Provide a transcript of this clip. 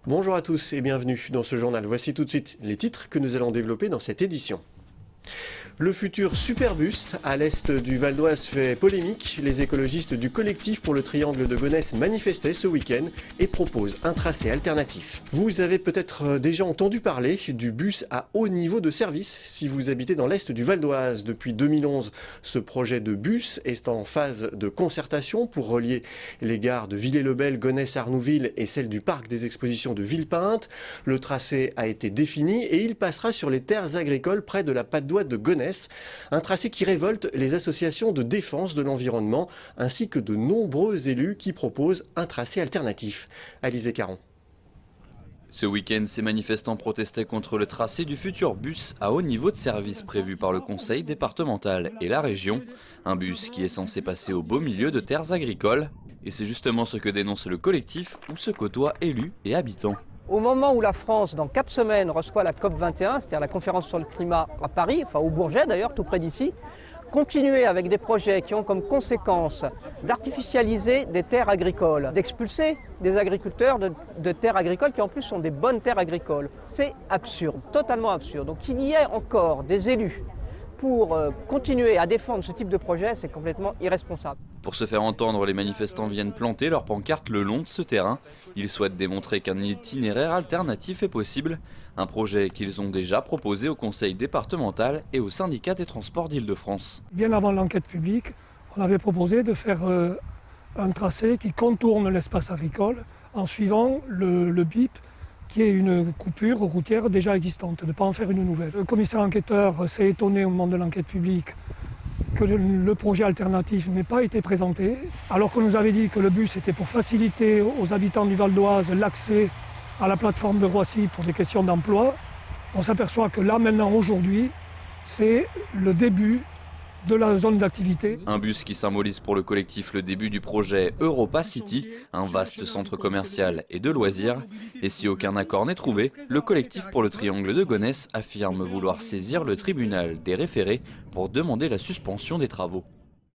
Bonjour à tous et bienvenue dans ce journal. Voici tout de suite les titres que nous allons développer dans cette édition. Le futur Superbus à l'est du Val d'Oise fait polémique. Les écologistes du collectif pour le triangle de Gonesse manifestaient ce week-end et proposent un tracé alternatif. Vous avez peut-être déjà entendu parler du bus à haut niveau de service si vous habitez dans l'est du Val d'Oise. Depuis 2011, ce projet de bus est en phase de concertation pour relier les gares de Villers-le-Bel, Gonesse, Arnouville et celle du parc des expositions de Villepinte. Le tracé a été défini et il passera sur les terres agricoles près de la patte-d'oie de Gonesse. Un tracé qui révolte les associations de défense de l'environnement ainsi que de nombreux élus qui proposent un tracé alternatif. Alizé Caron. Ce week-end, ces manifestants protestaient contre le tracé du futur bus à haut niveau de service prévu par le conseil départemental et la région. Un bus qui est censé passer au beau milieu de terres agricoles. Et c'est justement ce que dénonce le collectif où se côtoient élus et habitants. Au moment où la France, dans 4 semaines, reçoit la COP21, c'est-à-dire la conférence sur le climat à Paris, enfin au Bourget d'ailleurs, tout près d'ici, continuer avec des projets qui ont comme conséquence d'artificialiser des terres agricoles, d'expulser des agriculteurs de terres agricoles qui en plus sont des bonnes terres agricoles. C'est absurde, totalement absurde. Donc qu'il y ait encore des élus pour continuer à défendre ce type de projet, c'est complètement irresponsable. Pour se faire entendre, les manifestants viennent planter leurs pancartes le long de ce terrain. Ils souhaitent démontrer qu'un itinéraire alternatif est possible, un projet qu'ils ont déjà proposé au conseil départemental et au syndicat des transports d'Île-de-France. Bien avant l'enquête publique, on avait proposé de faire un tracé qui contourne l'espace agricole en suivant le BIP, qui est une coupure routière déjà existante, de ne pas en faire une nouvelle. Le commissaire enquêteur s'est étonné au moment de l'enquête publique que le projet alternatif n'ait pas été présenté, alors qu'on nous avait dit que le bus était pour faciliter aux habitants du Val d'Oise l'accès à la plateforme de Roissy pour des questions d'emploi. On s'aperçoit que là, maintenant, aujourd'hui, c'est le début de la zone d'activité. Un bus qui symbolise pour le collectif le début du projet Europa City, un vaste centre commercial et de loisirs. Et si aucun accord n'est trouvé, le collectif pour le triangle de Gonesse affirme vouloir saisir le tribunal des référés pour demander la suspension des travaux.